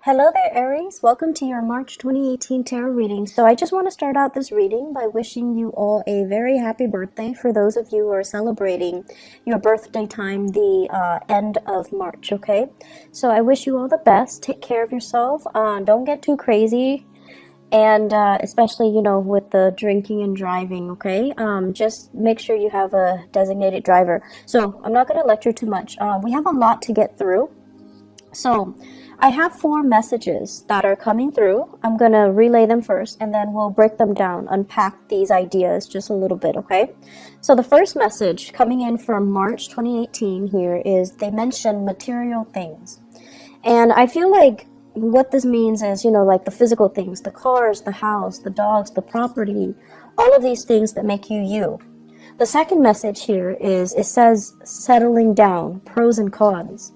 Hello there, Aries. Welcome to your March 2018 tarot reading. So I just want to start out this reading by wishing you all a very happy birthday for those of you who are celebrating your birthday time, the end of March, okay? So I wish you all the best. Take care of yourself. Don't get too crazy. And especially, with the drinking and driving, okay? Just make sure you have a designated driver. So I'm not going to lecture too much. We have a lot to get through. So I have 4 messages that are coming through. I'm going to relay them first, and then we'll break them down, unpack these ideas just a little bit, okay? So the first message coming in from March 2018 here is they mention material things. And I feel like what this means is, like the physical things, the cars, the house, the dogs, the property, all of these things that make you you. The second message here is it says settling down, pros and cons.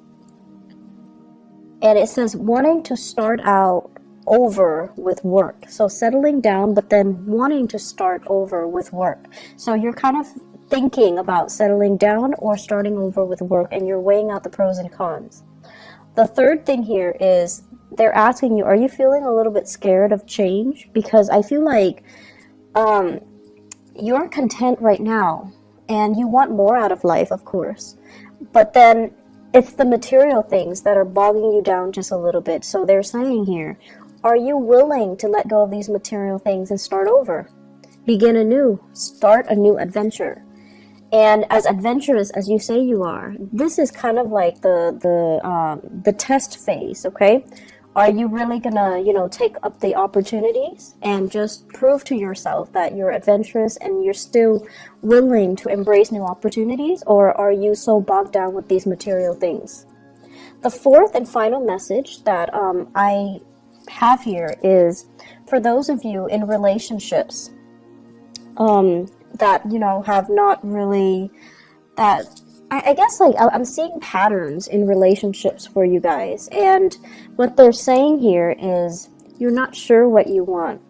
And it says wanting to start out over with work. So settling down, but then wanting to start over with work. So you're kind of thinking about settling down or starting over with work, and you're weighing out the pros and cons. The third thing here is they're asking you, are you feeling a little bit scared of change? Because I feel like you're content right now and you want more out of life, of course. But then it's the material things that are bogging you down just a little bit. So they're saying here, are you willing to let go of these material things and start over? Begin anew. Start a new adventure. And as adventurous as you say you are, this is kind of like the test phase, okay? Are you really gonna, take up the opportunities and just prove to yourself that you're adventurous and you're still willing to embrace new opportunities, or are you so bogged down with these material things? The fourth and final message that I have here is for those of you in relationships that, have not really, that I guess like I'm seeing patterns in relationships for you guys, and what they're saying here is you're not sure what you want.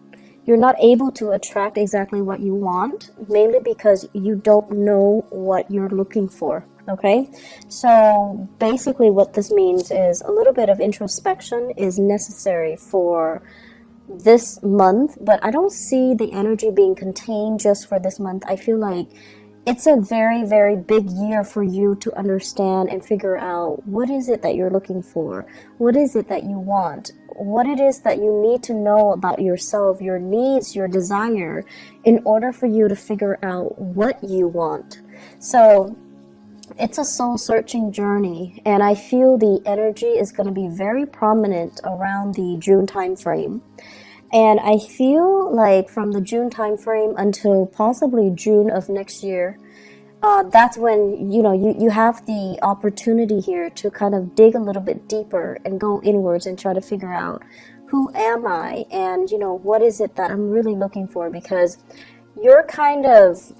You're not able to attract exactly what you want, mainly because you don't know what you're looking for, okay? So basically what this means is a little bit of introspection is necessary for this month, but I don't see the energy being contained just for this month. I feel like it's a very, very big year for you to understand and figure out what is it that you're looking for, what is it that you want, what it is that you need to know about yourself, your needs, your desire, in order for you to figure out what you want. So it's a soul-searching journey, and I feel the energy is going to be very prominent around the June time frame. And I feel like from the June time frame until possibly June of next year, that's when, you have the opportunity here to kind of dig a little bit deeper and go inwards and try to figure out who am I and, what is it that I'm really looking for, because you're kind of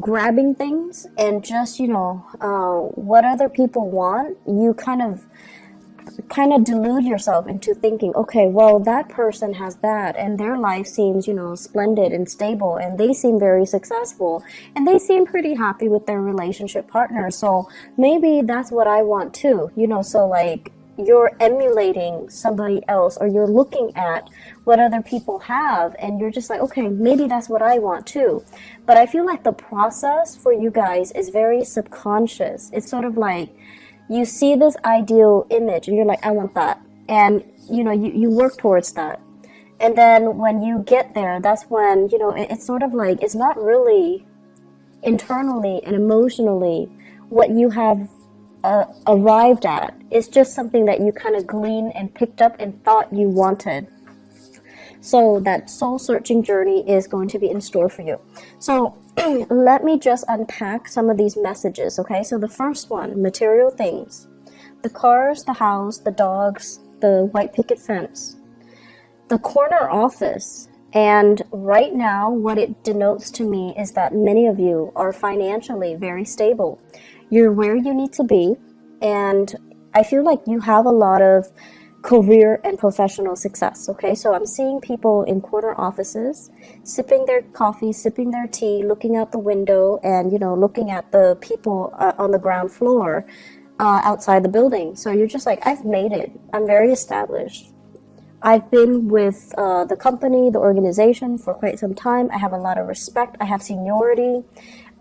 grabbing things and just, what other people want, you kind of delude yourself into thinking, okay, well, that person has that and their life seems, splendid and stable, and they seem very successful and they seem pretty happy with their relationship partner, so maybe that's what I want too, so like you're emulating somebody else, or you're looking at what other people have and you're just like, okay, maybe that's what I want too. But I feel like the process for you guys is very subconscious. It's sort of like you see this ideal image and you're like, I want that. And, you work towards that. And then when you get there, that's when, it's sort of like, it's not really internally and emotionally what you have arrived at. It's just something that you kind of gleaned and picked up and thought you wanted. So that soul-searching journey is going to be in store for you. So let me just unpack some of these messages, okay? So the first one, material things. The cars, the house, the dogs, the white picket fence. The corner office. And right now, what it denotes to me is that many of you are financially very stable. You're where you need to be. And I feel like you have a lot of career and professional success, okay? So I'm seeing people in corner offices sipping their coffee, sipping their tea, looking out the window and, looking at the people on the ground floor outside the building. So you're just like, I've made it. I'm very established. I've been with the company, the organization for quite some time. I have a lot of respect. I have seniority.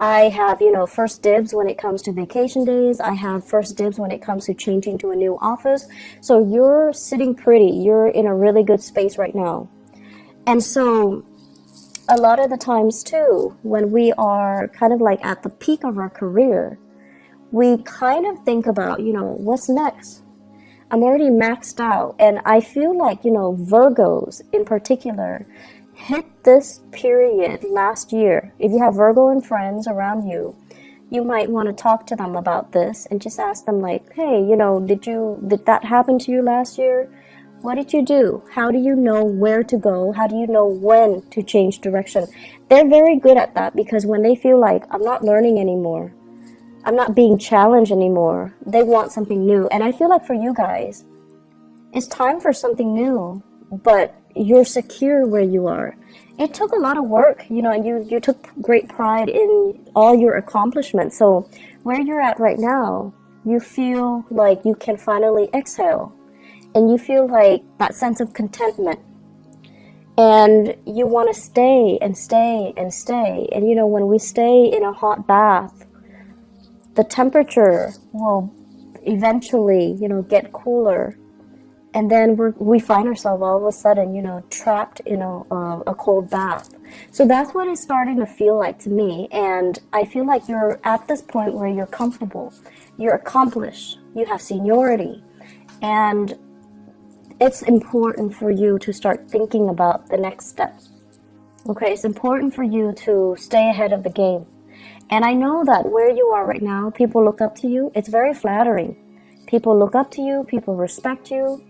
I have, first dibs when it comes to vacation days. I have first dibs when it comes to changing to a new office. So you're sitting pretty. You're in a really good space right now. And so a lot of the times too, when we are kind of like at the peak of our career, we kind of think about, what's next? I'm already maxed out. And I feel like, Virgos in particular hit this period last year. If you have Virgo and friends around you, you might want to talk to them about this and just ask them like, hey, did that happen to you last year? What did you do? How do you know where to go? How do you know when to change direction? They're very good at that, because when they feel like, I'm not learning anymore, I'm not being challenged anymore, they want something new. And I feel like for you guys, it's time for something new, but you're secure where you are. It took a lot of work, and you took great pride in all your accomplishments. So where you're at right now, you feel like you can finally exhale, and you feel like that sense of contentment. And you want to stay and stay and stay. And when we stay in a hot bath, the temperature will eventually, get cooler. And then we find ourselves all of a sudden, trapped in a cold bath. So that's what it's starting to feel like to me. And I feel like you're at this point where you're comfortable, you're accomplished, you have seniority. And it's important for you to start thinking about the next step. Okay, it's important for you to stay ahead of the game. And I know that where you are right now, people look up to you. It's very flattering. People look up to you. People respect you.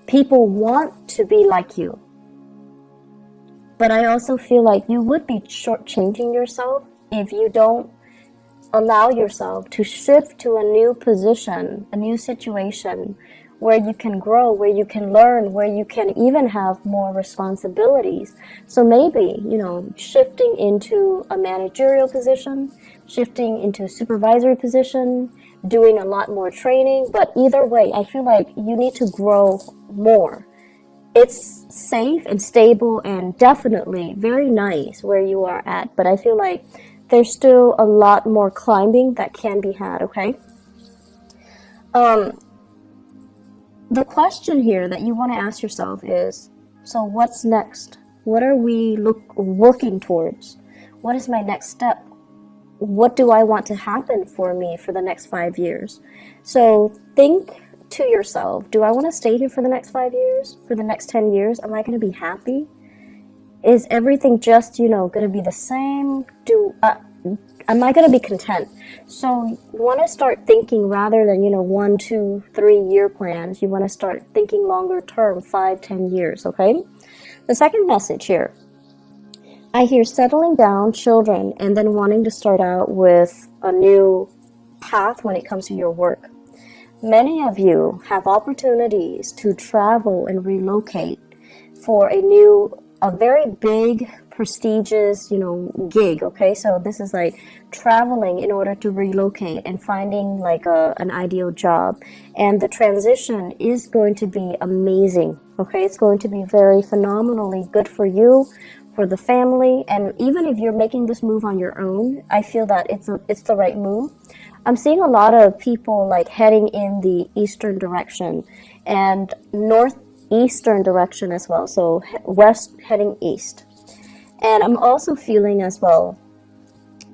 People want to be like you. But I also feel like you would be shortchanging yourself if you don't allow yourself to shift to a new position, a new situation where you can grow, where you can learn, where you can even have more responsibilities. So maybe, shifting into a managerial position, shifting into a supervisory position, doing a lot more training. But either way, I feel like you need to grow more. It's safe and stable and definitely very nice where you are at. But I feel like there's still a lot more climbing that can be had, okay? The question here that you want to ask yourself is, so what's next? What are we working towards? What is my next step? What do I want to happen for me for the next 5 years? So think to yourself, do I want to stay here for the next 5 years? For the next 10 years? Am I going to be happy? Is everything just, going to be the same? Am I going to be content? So you want to start thinking rather than, 1, 2, 3 year plans. You want to start thinking longer term, 5, 10 years, okay? The second message here, I hear settling down, children, and then wanting to start out with a new path when it comes to your work. Many of you have opportunities to travel and relocate for a very big, prestigious, gig, okay? So this is like traveling in order to relocate and finding like an ideal job. And the transition is going to be amazing, okay? It's going to be very phenomenally good for you, for the family. And even if you're making this move on your own, I feel that it's the right move. I'm seeing a lot of people like heading in the eastern direction and northeastern direction as well. So west heading east. And I'm also feeling as well,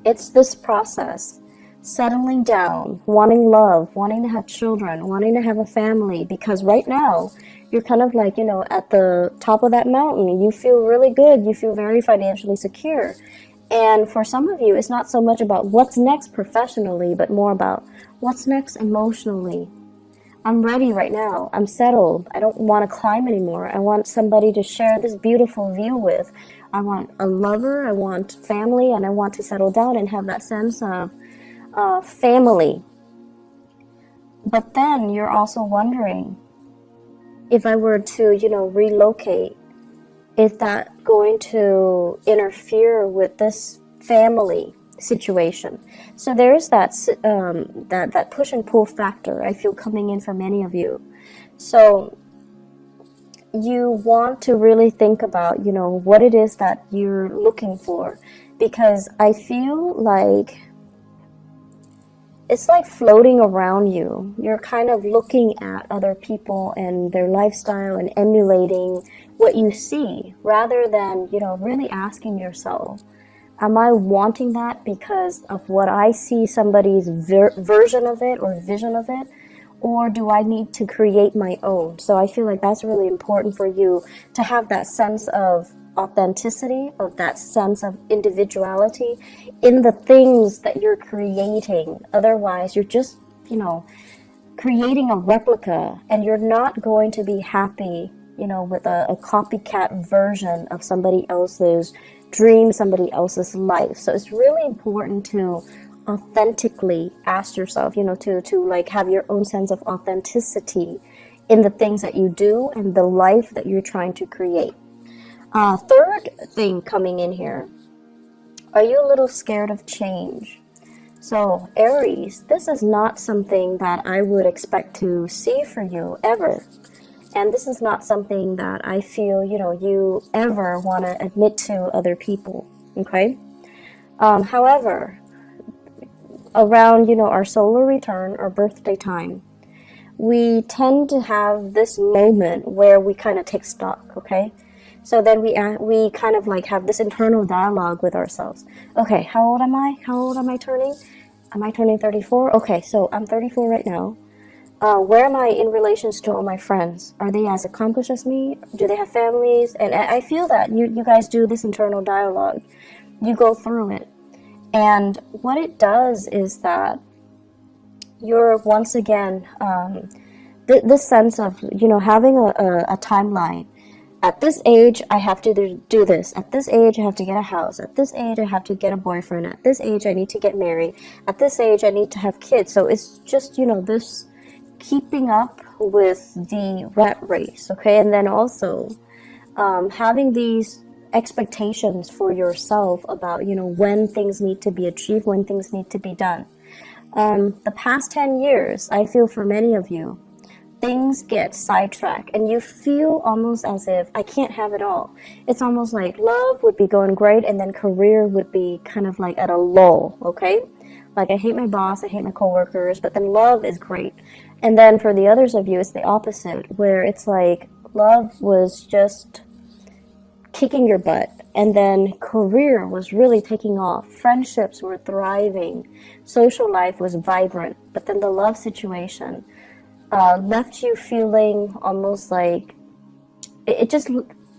it's this process, settling down, wanting love, wanting to have children, wanting to have a family, because right now you're kind of like, at the top of that mountain. You feel really good. You feel very financially secure. And for some of you, it's not so much about what's next professionally, but more about what's next emotionally. I'm ready right now. I'm settled. I don't want to climb anymore. I want somebody to share this beautiful view with. I want a lover. I want family, and I want to settle down and have that sense of family. But then you're also wondering, if I were to, relocate, is that going to interfere with this family? situation. So there's that push and pull factor I feel coming in for many of you. So you want to really think about, what it is that you're looking for, because I feel like it's like floating around you. You're kind of looking at other people and their lifestyle and emulating what you see, rather than, really asking yourself, am I wanting that because of what I see somebody's version of it or vision of it? Or do I need to create my own? So I feel like that's really important for you to have that sense of authenticity, of that sense of individuality in the things that you're creating. Otherwise, you're just, creating a replica, and you're not going to be happy, with a copycat version of somebody else's dream, somebody else's life. So it's really important to authentically ask yourself, to like have your own sense of authenticity in the things that you do and the life that you're trying to create. Third thing coming in here, are you a little scared of change? So Aries, this is not something that I would expect to see for you ever. And this is not something that I feel, you ever want to admit to other people, okay? However, around, our solar return or birthday time, we tend to have this moment where we kind of take stock, okay? So then we kind of like have this internal dialogue with ourselves. Okay, how old am I? How old am I turning? Am I turning 34? Okay, so I'm 34 right now. Where am I in relation to all my friends? Are they as accomplished as me? Do they have families? And I feel that you guys do this internal dialogue. You go through it. And what it does is that you're once again, this sense of, having a timeline. At this age, I have to do this. At this age, I have to get a house. At this age, I have to get a boyfriend. At this age, I need to get married. At this age, I need to have kids. So it's just, this keeping up with the rat race, okay? And then also having these expectations for yourself about, when things need to be achieved, when things need to be done. The past 10 years, I feel for many of you, things get sidetracked and you feel almost as if I can't have it all. It's almost like love would be going great and then career would be kind of like at a lull, okay? Like I hate my boss, I hate my coworkers, but then love is great. And then for the others of you, it's the opposite, where it's like love was just kicking your butt, and then career was really taking off. Friendships were thriving. Social life was vibrant, but then the love situation left you feeling almost like it just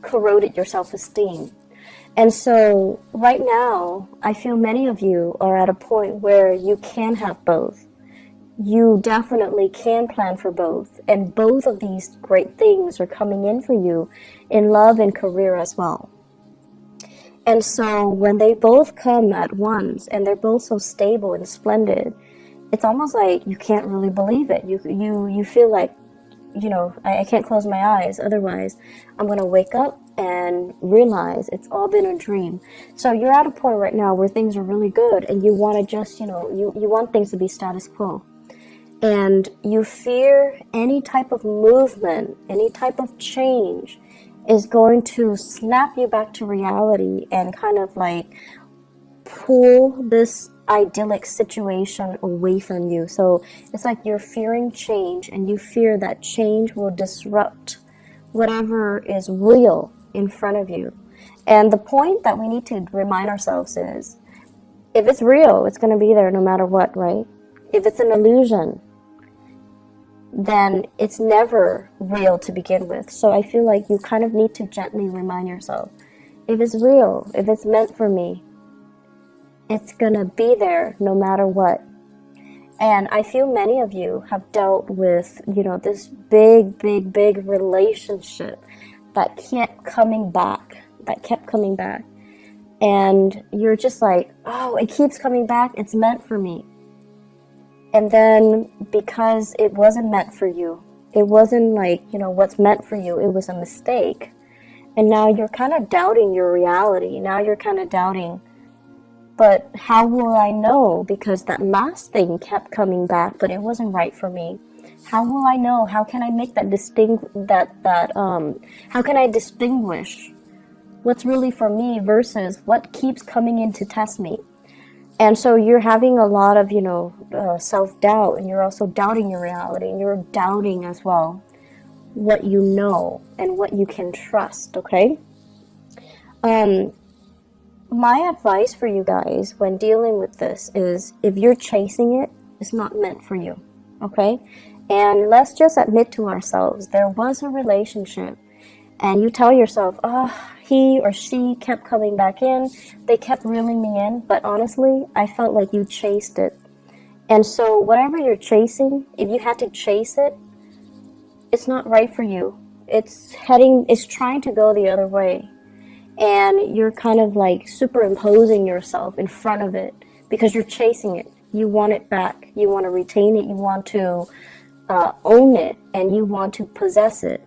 corroded your self-esteem. And so right now, I feel many of you are at a point where you can have both. You definitely can plan for both. And both of these great things are coming in for you in love and career as well. And so when they both come at once and they're both so stable and splendid, it's almost like you can't really believe it. You feel like, I can't close my eyes. Otherwise, I'm going to wake up and realize it's all been a dream. So you're at a point right now where things are really good and you want to just, you want things to be status quo. And you fear any type of movement, any type of change is going to snap you back to reality and kind of like pull this idyllic situation away from you. So it's like you're fearing change and you fear that change will disrupt whatever is real in front of you. And the point that we need to remind ourselves is, if it's real, it's going to be there no matter what, right? If it's an illusion, then it's never real to begin with. So I feel like you kind of need to gently remind yourself, if it's real, if it's meant for me, it's gonna be there no matter what. And I feel many of you have dealt with, this big relationship that kept coming back. And you're just like, oh, it keeps coming back, it's meant for me. And then because it wasn't meant for you, it wasn't like, what's meant for you, it was a mistake. And now you're kind of doubting your reality. Now you're kind of doubting, But how will I know? Because that last thing kept coming back, but it wasn't right for me. How will I know? How can I make that how can I distinguish what's really for me versus what keeps coming in to test me? And so you're having a lot of, self-doubt, and you're also doubting your reality, and you're doubting as well what you know and what you can trust, okay? My advice for you guys when dealing with this is, if you're chasing it, it's not meant for you, okay? And let's just admit to ourselves, there was a relationship, and you tell yourself, he or she kept coming back in, they kept reeling me in, but honestly, I felt like you chased it. And so whatever you're chasing, if you had to chase it, it's not right for you. It's trying to go the other way. And you're kind of like superimposing yourself in front of it because you're chasing it. You want it back. You want to retain it. You want to own it, and you want to possess it.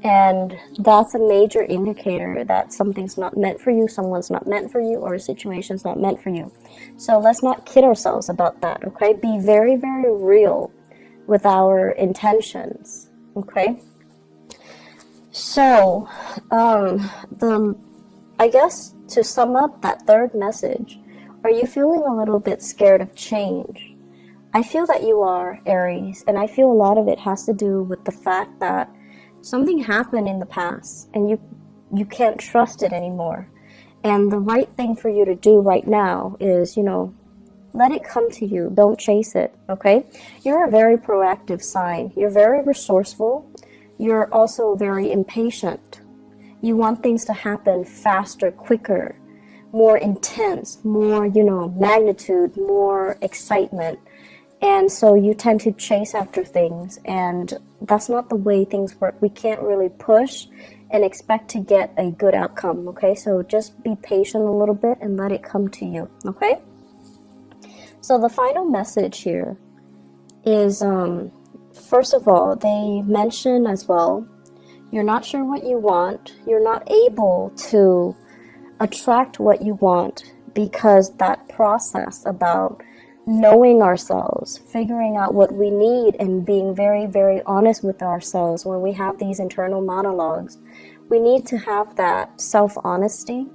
And that's a major indicator that something's not meant for you, someone's not meant for you, or a situation's not meant for you. So let's not kid ourselves about that, okay? Be very, very real with our intentions, okay? So, I guess to sum up that third message, are you feeling a little bit scared of change? I feel that you are, Aries, and I feel a lot of it has to do with the fact that something happened in the past and you can't trust it anymore. And the right thing for you to do right now is, let it come to you. Don't chase it, okay? You're a very proactive sign. You're very resourceful. You're also very impatient. You want things to happen faster, quicker, more intense, more, magnitude, more excitement. And so you tend to chase after things, and that's not the way things work. We can't really push and expect to get a good outcome, okay? So just be patient a little bit and let it come to you, okay? So the final message here is, first of all, they mention as well, you're not sure what you want. You're not able to attract what you want because that process about knowing ourselves, figuring out what we need, and being very, very honest with ourselves when we have these internal monologues. We need to have that self-honesty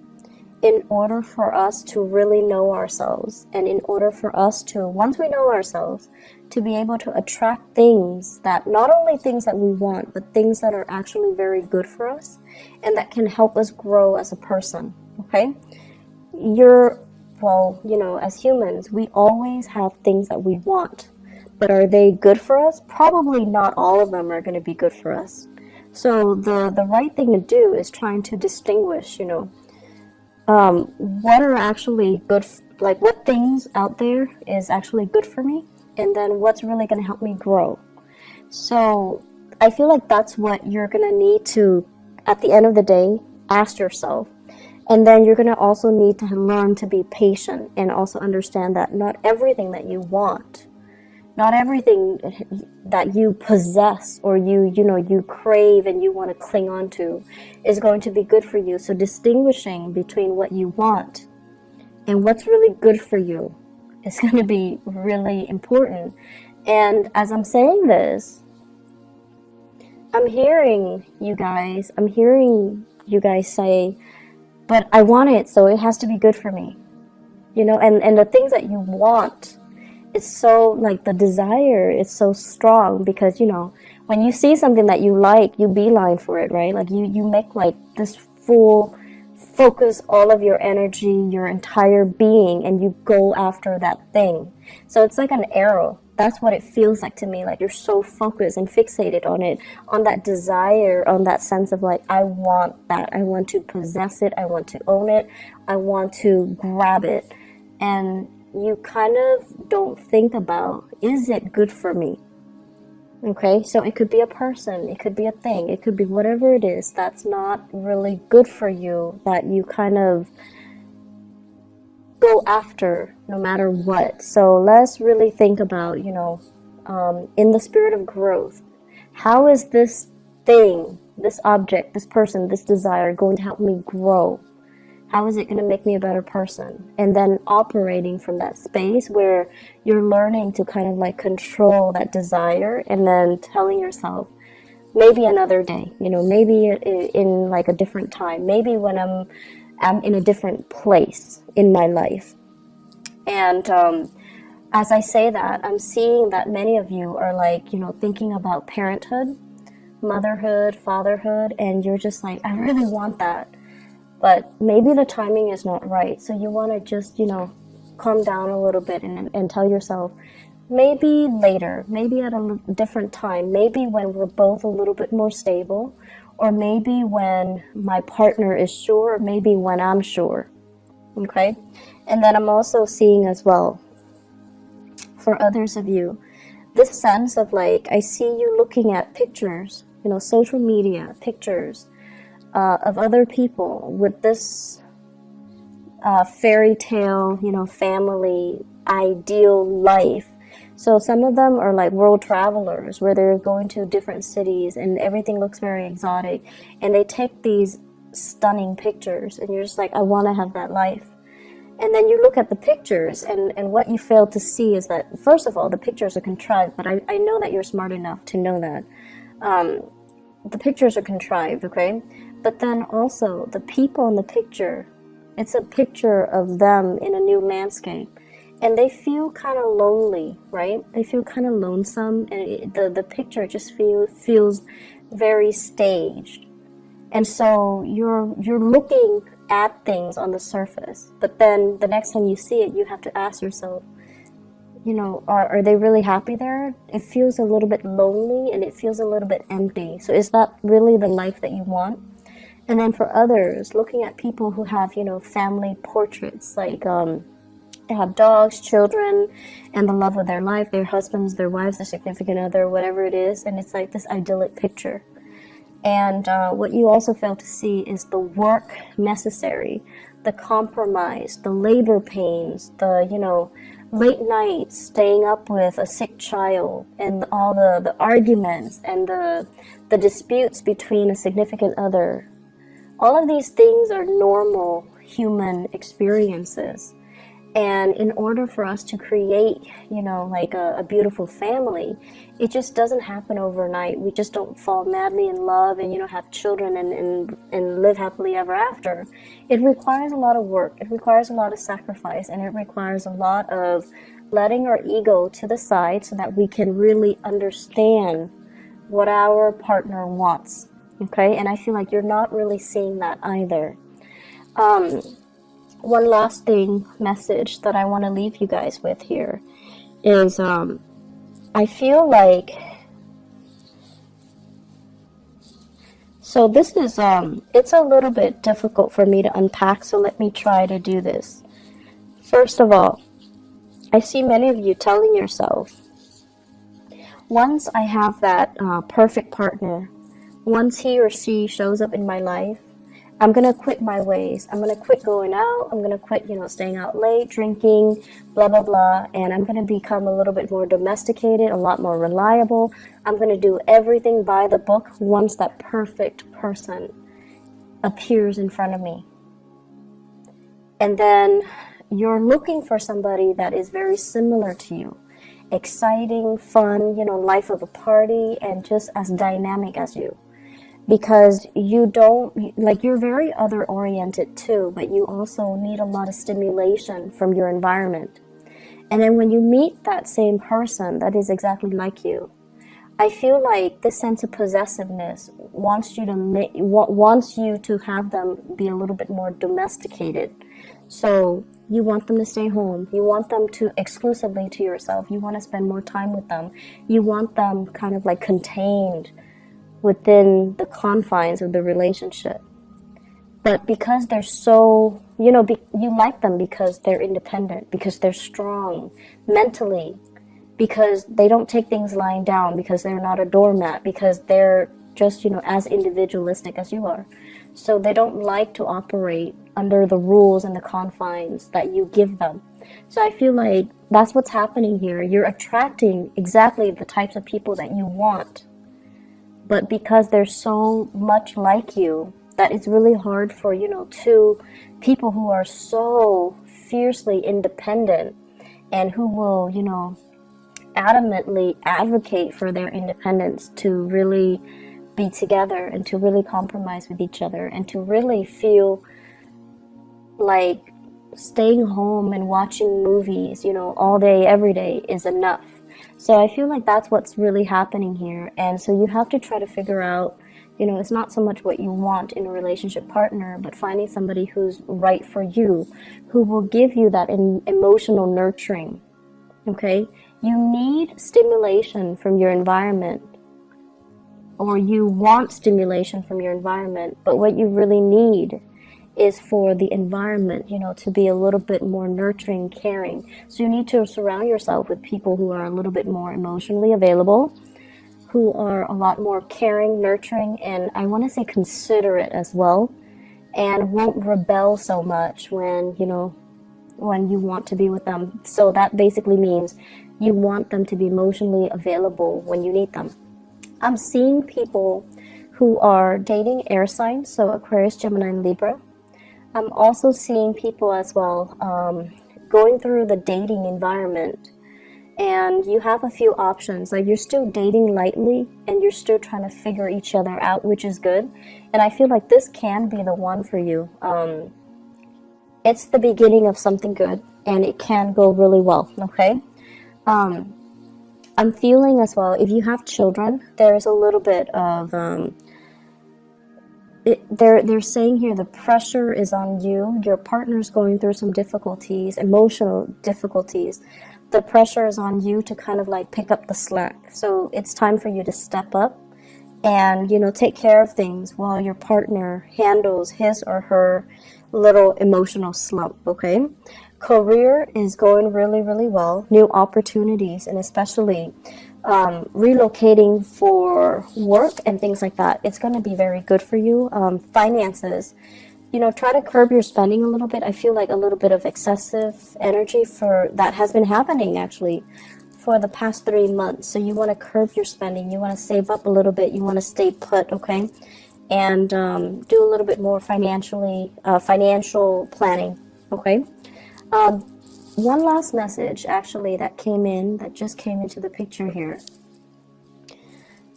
in order for us to really know ourselves, and in order for us to, once we know ourselves, to be able to attract things that, not only things that we want, but things that are actually very good for us and that can help us grow as a person, okay? As humans, we always have things that we want, but are they good for us? Probably not all of them are going to be good for us. So the right thing to do is trying to distinguish, what are actually good, what things out there is actually good for me, and then what's really going to help me grow. So I feel like that's what you're going to need to, at the end of the day, ask yourself. And then you're going to also need to learn to be patient and also understand that not everything that you want, not everything that you possess or you crave and you want to cling on to is going to be good for you. So distinguishing between what you want and what's really good for you is going to be really important. And as I'm saying this, I'm hearing you guys say, but I want it, so it has to be good for me. And the things that you want, it's so, the desire is so strong because, when you see something that you like, you beeline for it, right? You make this full focus all of your energy, your entire being, and you go after that thing. So it's like an arrow. That's what it feels like to me. You're so focused and fixated on it, on that desire, on that sense of I want that. I want to possess it. I want to own it. I want to grab it. And you kind of don't think about, is it good for me? Okay, so it could be a person, it could be a thing, it could be whatever it is that's not really good for you, that you kind of go after no matter what. So let's really think about, in the spirit of growth, how is this thing, this object, this person, this desire going to help me grow? How is it going to make me a better person? And then operating from that space where you're learning to kind of like control that desire, and then telling yourself, maybe another day, maybe in like a different time, maybe when I'm in a different place in my life. And as I say that, I'm seeing that many of you are like, thinking about parenthood, motherhood, fatherhood, and you're just like, I really want that. But maybe the timing is not right. So you want to just, calm down a little bit and tell yourself, maybe later, maybe at a different time, maybe when we're both a little bit more stable, or maybe when my partner is sure, or maybe when I'm sure. Okay? And then I'm also seeing as well, for others of you, this sense of like, I see you looking at pictures, social media pictures of other people with this fairy tale, family, ideal life. So some of them are like world travelers where they're going to different cities and everything looks very exotic. And they take these stunning pictures and you're just like, I want to have that life. And then you look at the pictures and what you fail to see is that, first of all, the pictures are contrived, but I know that you're smart enough to know that. The pictures are contrived, okay? But then also the people in the picture, it's a picture of them in a new landscape. And they feel kind of lonely, right? They feel kind of lonesome, and the picture just feels very staged. And so you're looking at things on the surface, but then the next time you see it, you have to ask yourself, are they really happy there? It feels a little bit lonely and it feels a little bit empty. So is that really the life that you want? And then for others, looking at people who have, family portraits, like they have dogs, children, and the love of their life, their husbands, their wives, their significant other, whatever it is, and it's like this idyllic picture. And what you also fail to see is the work necessary, the compromise, the labor pains, the, late nights staying up with a sick child, and all the arguments and the disputes between a significant other. All of these things are normal human experiences. And in order for us to create, like a beautiful family, it just doesn't happen overnight. We just don't fall madly in love and, have children and live happily ever after. It requires a lot of work. It requires a lot of sacrifice, and it requires a lot of letting our ego to the side so that we can really understand what our partner wants. Okay? And I feel like you're not really seeing that either. One last message that I want to leave you guys with here is I feel like, so this is, it's a little bit difficult for me to unpack, so let me try to do this. First of all, I see many of you telling yourself, once I have that perfect partner, once he or she shows up in my life, I'm going to quit my ways. I'm going to quit going out. I'm going to quit, staying out late, drinking, blah, blah, blah. And I'm going to become a little bit more domesticated, a lot more reliable. I'm going to do everything by the book once that perfect person appears in front of me. And then you're looking for somebody that is very similar to you. Exciting, fun, life of a party, and just as dynamic as you. Because you're very other oriented too, but you also need a lot of stimulation from your environment. And then when you meet that same person that is exactly like you, I feel like this sense of possessiveness wants you to have them be a little bit more domesticated. So you want them to stay home. You want them to exclusively to yourself. You want to spend more time with them. You want them kind of like contained within the confines of the relationship. But because they're so, you like them because they're independent, because they're strong mentally, because they don't take things lying down, because they're not a doormat, because they're just, as individualistic as you are. So they don't like to operate under the rules and the confines that you give them. So I feel like that's what's happening here. You're attracting exactly the types of people that you want. But because they're so much like you, that it's really hard for, two people who are so fiercely independent and who will, adamantly advocate for their independence to really be together and to really compromise with each other and to really feel like staying home and watching movies, all day, every day is enough. So I feel like that's what's really happening here. And so you have to try to figure out, it's not so much what you want in a relationship partner, but finding somebody who's right for you, who will give you that emotional nurturing. Okay? You need stimulation from your environment, or you want stimulation from your environment, but what you really need is for the environment, to be a little bit more nurturing, caring. So you need to surround yourself with people who are a little bit more emotionally available, who are a lot more caring, nurturing, and I want to say considerate as well, and won't rebel so much when you want to be with them. So that basically means you want them to be emotionally available when you need them. I'm seeing people who are dating air signs, so Aquarius, Gemini, and Libra. I'm also seeing people as well going through the dating environment, and you have a few options. Like, you're still dating lightly and you're still trying to figure each other out, which is good. And I feel like this can be the one for you. It's the beginning of something good, and it can go really well, okay? I'm feeling as well, if you have children, there's a little bit of, they're saying here the pressure is on you. Your partner's going through some difficulties, emotional difficulties. The pressure is on you to kind of like pick up the slack. So it's time for you to step up and, take care of things while your partner handles his or her little emotional slump, okay? Career is going really, really well. New opportunities, and especially relocating for work and things like that. It's going to be very good for you. Finances, try to curb your spending a little bit. I feel like a little bit of excessive energy for that has been happening actually for the past 3 months. So you want to curb your spending. You want to save up a little bit. You want to stay put, okay? And do a little bit more financial planning, okay? One last message actually that just came into the picture here.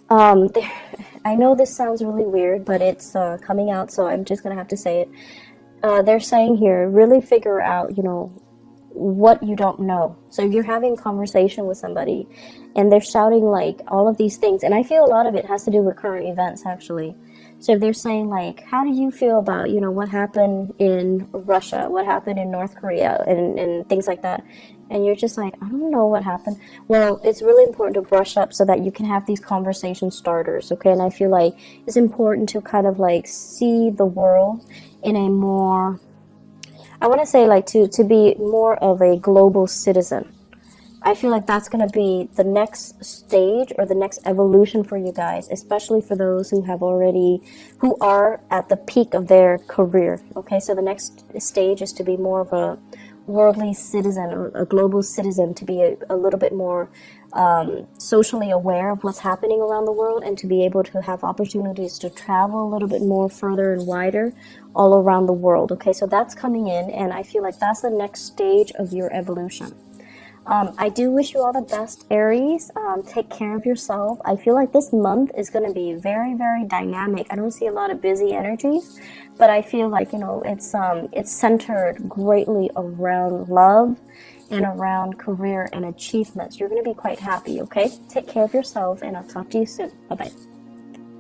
I know this sounds really weird, but it's coming out, so I'm just gonna have to say it. They're saying here, really figure out, what you don't know. So if you're having a conversation with somebody and they're shouting like all of these things, and I feel a lot of it has to do with current events actually. So if they're saying like, how do you feel about, what happened in Russia, what happened in North Korea, and things like that, and you're just like, I don't know what happened. Well, it's really important to brush up so that you can have these conversation starters, okay? And I feel like it's important to kind of like see the world in a more, I want to say like to be more of a global citizen. I feel like that's going to be the next stage or the next evolution for you guys, especially for those who are at the peak of their career. Okay, so the next stage is to be more of a worldly citizen or a global citizen, to be a little bit more socially aware of what's happening around the world, and to be able to have opportunities to travel a little bit more further and wider all around the world. Okay, so that's coming in, and I feel like that's the next stage of your evolution. I do wish you all the best, Aries. Take care of yourself. I feel like this month is going to be very, very dynamic. I don't see a lot of busy energies, but I feel like, it's centered greatly around love and around career and achievements. You're going to be quite happy, okay? Take care of yourself, and I'll talk to you soon. Bye-bye.